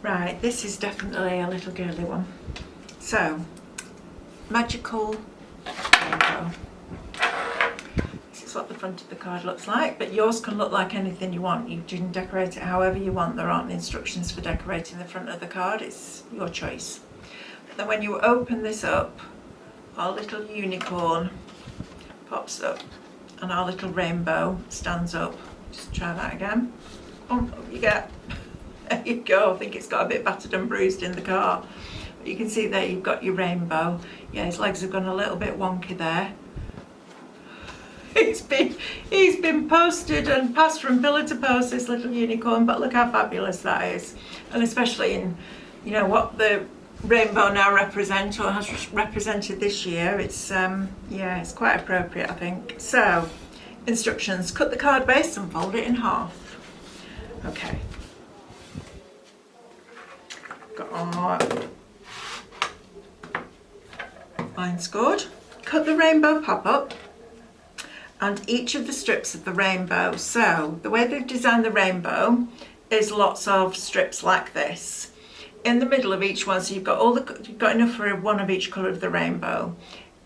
Right, this is definitely a little girly one. So, magical rainbow. This is what the front of the card looks like, but yours can look like anything you want. You can decorate it however you want. There aren't instructions for decorating the front of the card, it's your choice. But then when you open this up, our little unicorn pops up and our little rainbow stands up. Just try that again. Oh, up you get. There you go. I think it's got a bit battered and bruised in the car. But you can see there you've got your rainbow. Yeah, his legs have gone a little bit wonky there. He's been posted and passed from pillar to post, this little unicorn, but look how fabulous that is. And especially in, you know, what the rainbow now represents or has represented this year, it's yeah, it's quite appropriate, I think. So, instructions: cut the card base and fold it in half. Okay. Got our line scored. Cut the rainbow pop-up and each of the strips of the rainbow. So the way they've designed the rainbow is lots of strips like this in the middle of each one, so you've got enough for one of each colour of the rainbow.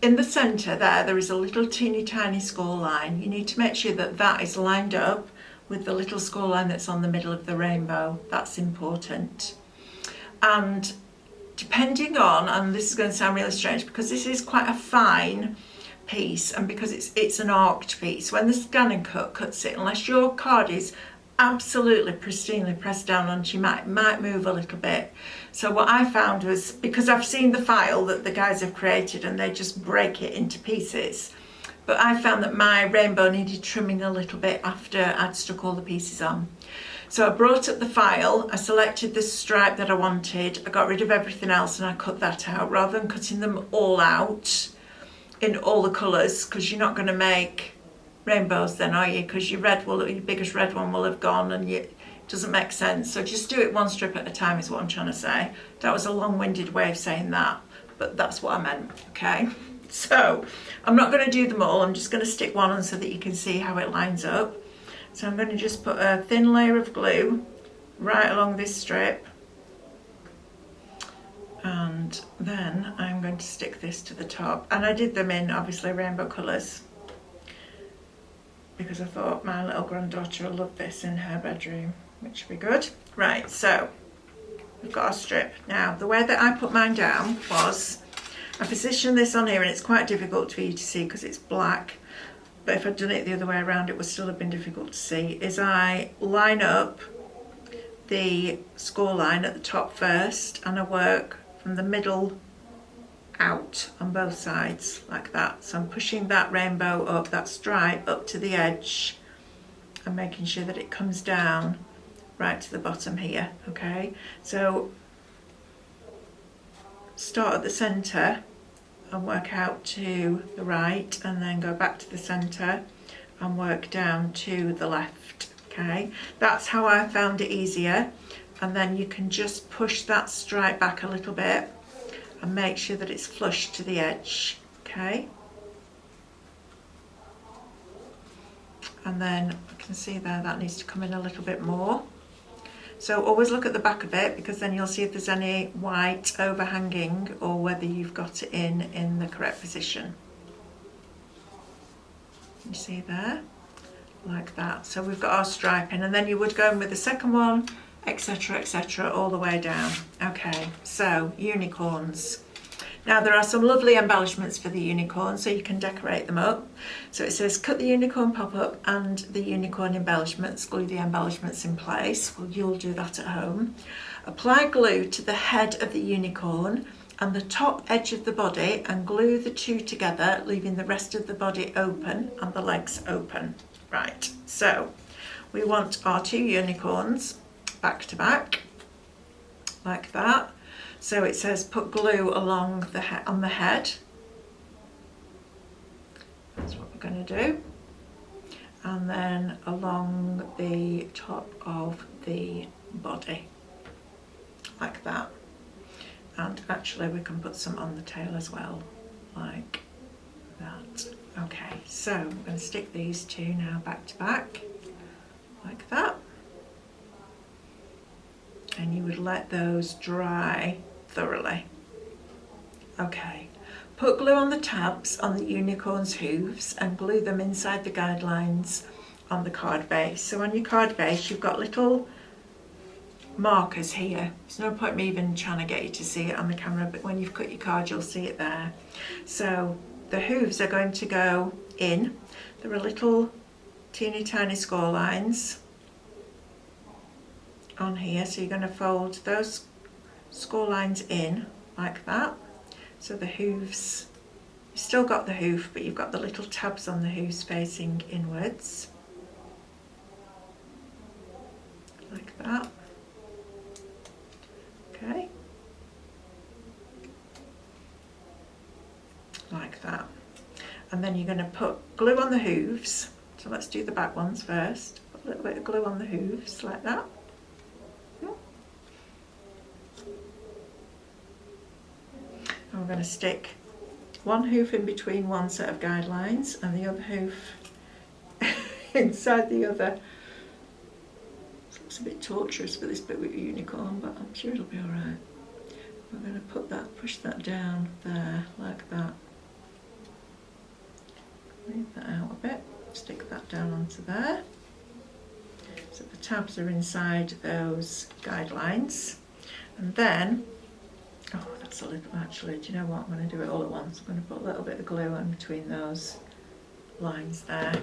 In the centre there is a little teeny tiny score line. You need to make sure that that is lined up with the little score line that's on the middle of the rainbow. That's important. And depending on, and this is going to sound really strange because this is quite a fine piece, and because it's an arced piece, when the scan and cut cuts it, unless your card is absolutely pristinely pressed down onto your mat, it might move a little bit. So what I found was, because I've seen the file that the guys have created and they just break it into pieces, but I found that my rainbow needed trimming a little bit after I'd stuck all the pieces on. So I brought up the file, I selected the stripe that I wanted, I got rid of everything else and I cut that out, rather than cutting them all out in all the colours, because you're not going to make rainbows then, are you? Because your biggest red one will have gone and it doesn't make sense. So just do it one strip at a time is what I'm trying to say. That was a long-winded way of saying that, but that's what I meant, okay? So I'm not going to do them all, I'm just going to stick one on so that you can see how it lines up. So I'm going to just put a thin layer of glue right along this strip, and then I'm going to stick this to the top. And I did them in obviously rainbow colours because I thought my little granddaughter will love this in her bedroom, which will be good. Right, so we've got our strip. Now the way that I put mine down was, I positioned this on here, and it's quite difficult for you to see because it's black, but if I'd done it the other way around it would still have been difficult to see, is I line up the score line at the top first and I work from the middle out on both sides like that. So I'm pushing that rainbow up, that stripe up to the edge and making sure that it comes down right to the bottom here, okay? So start at the centre and work out to the right, and then go back to the centre and work down to the left, okay? That's how I found it easier. And then you can just push that stripe back a little bit and make sure that it's flush to the edge, okay? And then I can see there that needs to come in a little bit more. So always look at the back of it, because then you'll see if there's any white overhanging or whether you've got it in the correct position. You see there? Like that. So we've got our striping, and then you would go in with the second one, etc, etc, all the way down. Okay, so unicorns. Now there are some lovely embellishments for the unicorn, so you can decorate them up. So it says cut the unicorn pop-up and the unicorn embellishments, glue the embellishments in place. Well, you'll do that at home. Apply glue to the head of the unicorn and the top edge of the body and glue the two together, leaving the rest of the body open and the legs open. Right, so we want our two unicorns back to back like that. So it says put glue along on the head. That's what we're going to do. And then along the top of the body, like that. And actually we can put some on the tail as well, like that. Okay, so I'm going to stick these two now back to back, like that. and you would let those dry thoroughly. Okay, put glue on the tabs on the unicorn's hooves and glue them inside the guidelines on the card base. So on your card base you've got little markers here. There's no point me even trying to get you to see it on the camera, but when you've cut your card you'll see it there. So the hooves are going to go in. There are little teeny tiny score lines on here, so you're going to fold those score lines in like that. So the hooves, you've still got the hoof, but you've got the little tabs on the hooves facing inwards, like that. Okay, like that. And then you're going to put glue on the hooves. So let's do the back ones first. Put a little bit of glue on the hooves like that. And we're going to stick one hoof in between one set of guidelines and the other hoof inside the other. It looks a bit torturous for this bit with the unicorn, but I'm sure it'll be alright. We're going to put that, push that down there like that. Move that out a bit, stick that down onto there. So the tabs are inside those guidelines. And then, oh, that's a little, actually, do you know what? I'm going to do it all at once. I'm going to put a little bit of glue in between those lines there.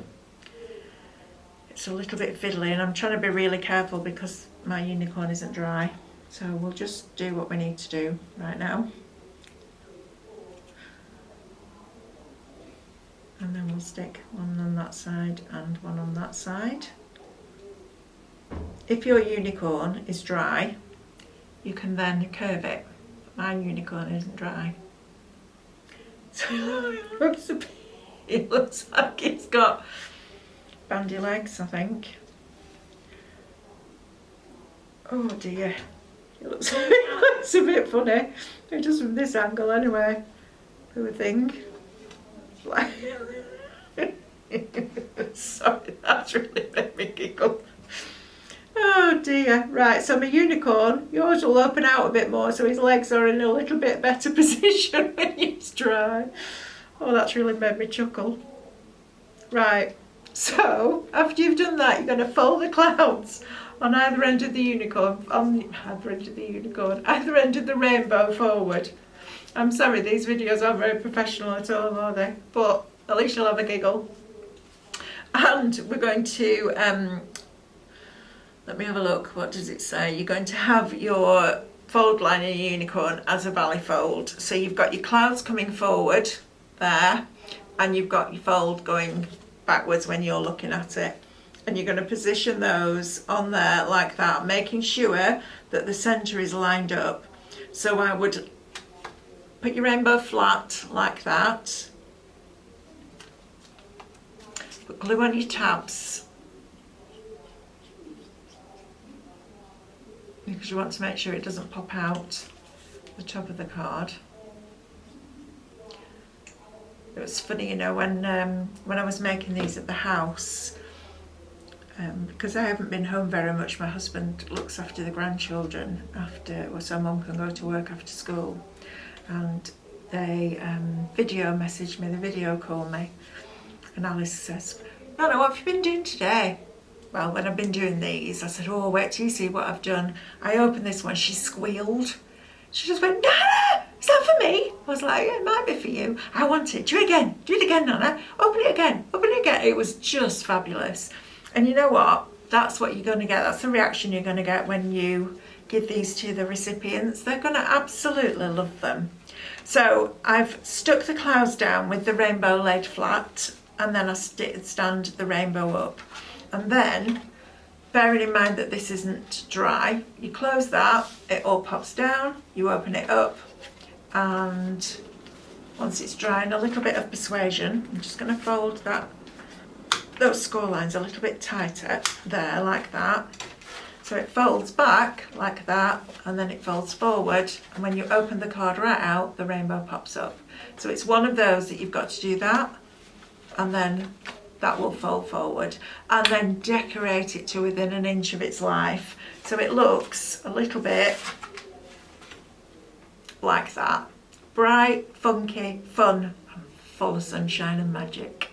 It's a little bit fiddly and I'm trying to be really careful because my unicorn isn't dry. So we'll just do what we need to do right now. And then we'll stick one on that side and one on that side. If your unicorn is dry, you can then curve it. My unicorn isn't dry. So it looks like it's got bandy legs, I think. Oh dear. It looks a bit funny. Just from this angle anyway. Poor thing. Sorry, that's really made me giggle. Oh dear. Right, so my unicorn, yours will open out a bit more so his legs are in a little bit better position when he's dry. Oh, that's really made me chuckle. Right, so after you've done that, you're going to fold the clouds on either end of the unicorn, either end of the rainbow forward. I'm sorry, these videos aren't very professional at all, are they? But at least you'll have a giggle. And we're going to, let me have a look, what does it say? You're going to have your fold line in your unicorn as a valley fold. So you've got your clouds coming forward there, and you've got your fold going backwards when you're looking at it. And you're going to position those on there like that, making sure that the centre is lined up. So I would put your rainbow flat like that. Put glue on your tabs because you want to make sure it doesn't pop out the top of the card. It was funny, you know, when I was making these at the house, because I haven't been home very much. My husband looks after the grandchildren so Mum can go to work after school, and they video messaged me, they video called me, and Alice says, "Nana, what have you been doing today?" Well, when I've been doing these, I said, "Oh, wait till you see what I've done." I opened this one, she squealed. She just went, "Nana, is that for me?" I was like, "Yeah, it might be for you. I want it. Do it again, Nana. Open it again. It was just fabulous. And you know what? That's what you're going to get. That's the reaction you're going to get when you give these to the recipients. They're going to absolutely love them. So I've stuck the clouds down with the rainbow laid flat, and then I stand the rainbow up. And then, bearing in mind that this isn't dry, you close that, it all pops down, you open it up, and once it's dry and a little bit of persuasion, I'm just going to fold those score lines a little bit tighter there, like that. So it folds back like that, and then it folds forward, and when you open the card right out, the rainbow pops up. So it's one of those that you've got to do that, and then that will fold forward, and then decorate it to within an inch of its life. So it looks a little bit like that. Bright, funky, fun, and full of sunshine and magic.